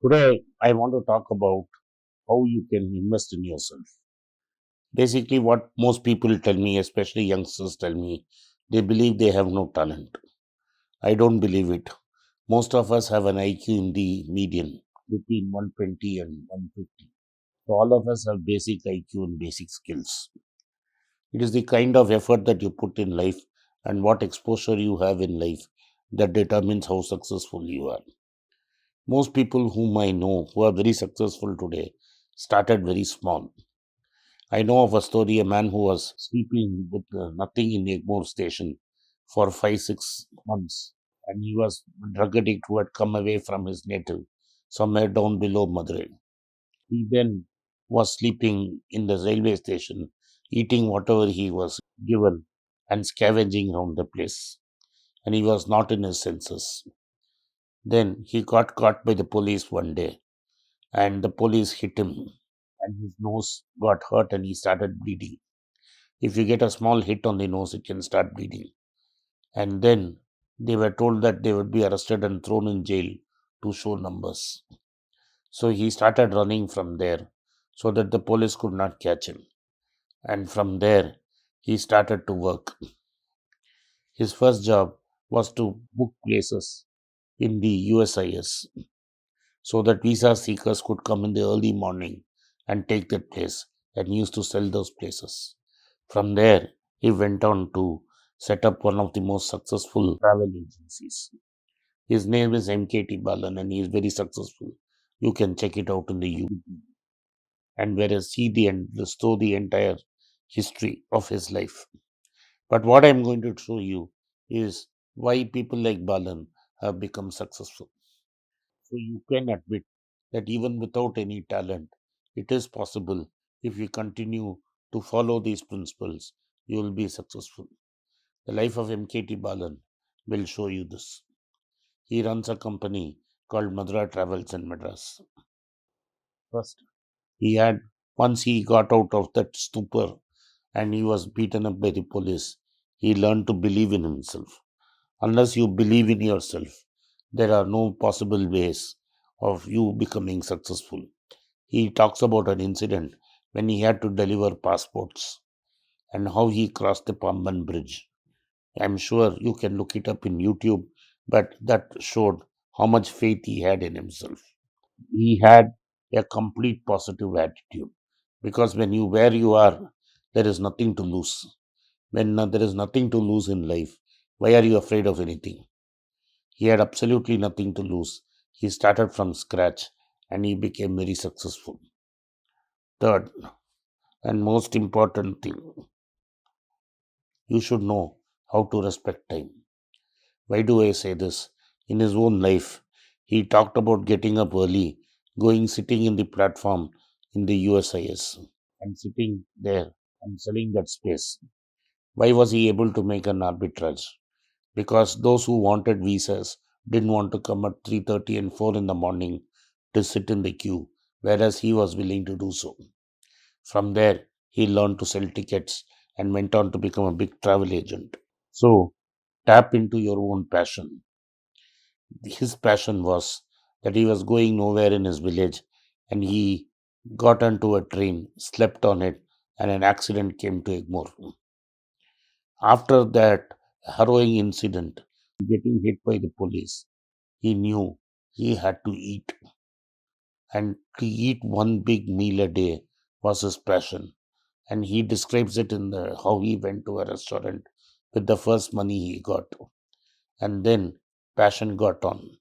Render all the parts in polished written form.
Today, I want to talk about how you can invest in yourself. Basically, what most people tell me, especially youngsters tell me, they believe they have no talent. I don't believe it. Most of us have an IQ in the median between 120 and 150. So, all of us have basic IQ and basic skills. It is the kind of effort that you put in life and what exposure you have in life that determines how successful you are. Most people whom I know who are very successful today started very small. I know of a story a man who was sleeping with nothing in Egmore station for 5, 6 months, and he was a drug addict who had come away from his native, somewhere down below Madurai. He then was sleeping in the railway station, eating whatever he was given, and scavenging around the place. And he was not in his senses. Then he got caught by the police one day, and the police hit him, and his nose got hurt, and he started bleeding. If you get a small hit on the nose, it can start bleeding. And then they were told that they would be arrested and thrown in jail to show numbers. So he started running from there so that the police could not catch him. And from there, he started to work. His first job was to book places in the USIS so that visa seekers could come in the early morning and take that place and used to sell those places. From there, he went on to set up one of the most successful travel agencies. His name is MKT Balan and he is very successful. You can check it out in the YouTube and whereas see the end, restore the entire history of his life. But what I'm going to show you is why people like Balan have become successful. So you can admit that even without any talent, it is possible if you continue to follow these principles, you will be successful. The life of MKT Balan will show you this. He runs a company called Madura Travels in Madras. First, he had once he got out of that stupor and he was beaten up by the police, he learned to believe in himself. Unless you believe in yourself, there are no possible ways of you becoming successful. He talks about an incident when he had to deliver passports and how he crossed the Pamban Bridge. I'm sure you can look it up in YouTube, but that showed how much faith he had in himself. He had a complete positive attitude because when you where you are, there is nothing to lose. When there is nothing to lose in life, why are you afraid of anything? He had absolutely nothing to lose. He started from scratch and he became very successful. Third, and most important thing, you should know how to respect time. Why do I say this? In his own life, he talked about getting up early, going sitting in the platform in the USIS and sitting there and selling that space. Why was he able to make an arbitrage? Because those who wanted visas didn't want to come at 3:30 and 4 in the morning to sit in the queue, whereas he was willing to do so. From there, he learned to sell tickets and went on to become a big travel agent. So, tap into your own passion. His passion was that he was going nowhere in his village and he got onto a train, slept on it, and an accident came to Egmore. After that harrowing incident, getting hit by the police, he knew he had to eat. And to eat one big meal a day was his passion. And he describes it in the how he went to a restaurant with the first money he got. And then passion got on.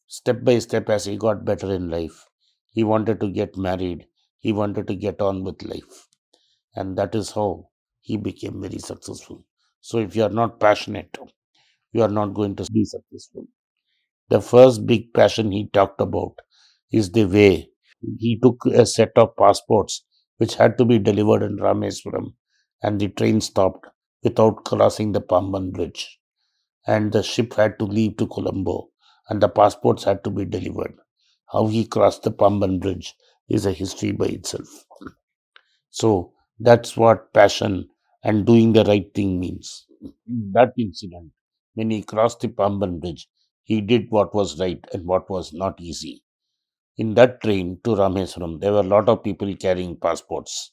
Step by step, as he got better in life, he wanted to get married. He wanted to get on with life. And that is how he became very successful. So if you are not passionate, you are not going to be successful. The first big passion he talked about is the way he took a set of passports which had to be delivered in Rameswaram and the train stopped without crossing the Pamban Bridge. And the ship had to leave to Colombo and the passports had to be delivered. How he crossed the Pamban Bridge is a history by itself. So that's what passion and doing the right thing means. In that incident, when he crossed the Pamban Bridge, he did what was right and what was not easy. In that train to Rameswaram, there were a lot of people carrying passports,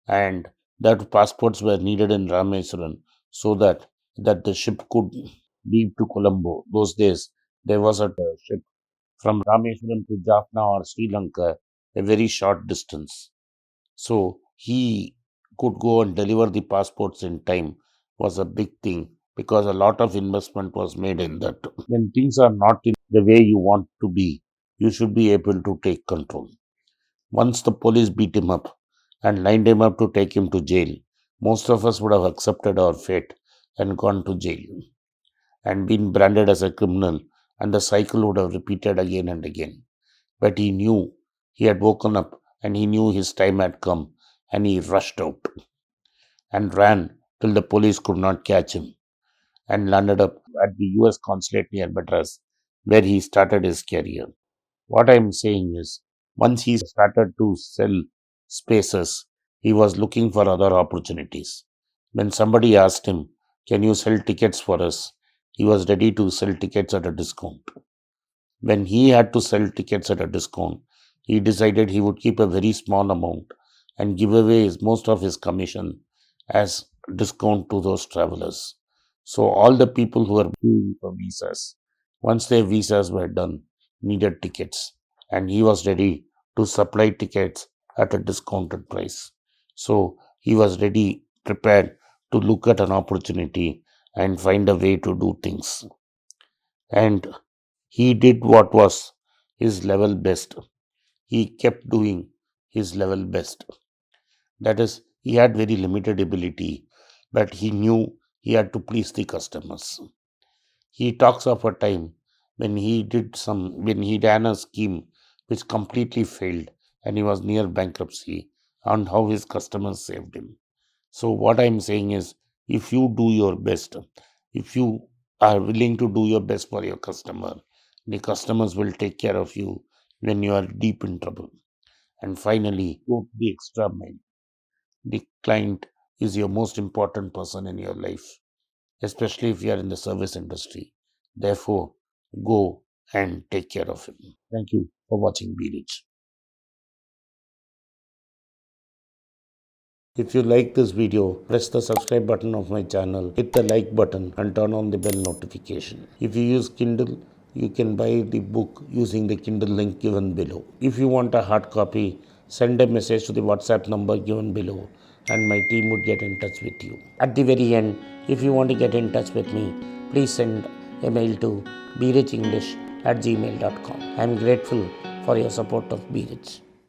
and that passports were needed in Rameswaram so that the ship could leave to Colombo. Those days, there was a ship from Rameswaram to Jaffna or Sri Lanka, a very short distance. So he could go and deliver the passports in time was a big thing because a lot of investment was made in that. When things are not in the way you want to be, you should be able to take control. Once the police beat him up and lined him up to take him to jail, most of us would have accepted our fate and gone to jail and been branded as a criminal, and the cycle would have repeated again and again. But he knew he had woken up and he knew his time had come, and he rushed out and ran till the police could not catch him and landed up at the US consulate near Madras, where he started his career. What I'm saying is, once he started to sell spaces, he was looking for other opportunities. When somebody asked him, "Can you sell tickets for us?" he was ready to sell tickets at a discount. When he had to sell tickets at a discount, he decided he would keep a very small amount and give away most of his commission as discount to those travelers. So all the people who were queuing for visas, once their visas were done, needed tickets, and he was ready to supply tickets at a discounted price. So he was ready, prepared to look at an opportunity and find a way to do things. And he did what was his level best. He kept doing his level best. That is, he had very limited ability, but he knew he had to please the customers. He talks of a time when he ran a scheme which completely failed and he was near bankruptcy, and how his customers saved him. So, what I'm saying is, if you do your best, if you are willing to do your best for your customer, the customers will take care of you when you are deep in trouble. And finally, go the extra mile. The client is your most important person in your life, especially if you are in the service industry. Therefore, go and take care of him. Thank you for watching Be Rich. If you like this video, press the subscribe button of my channel, hit the like button and turn on the bell notification. If you use Kindle, you can buy the book using the Kindle link given below. If you want a hard copy, send a message to the WhatsApp number given below and my team would get in touch with you. At the very end, if you want to get in touch with me, please send a mail to berichenglish@gmail.com. I am grateful for your support of Be Rich.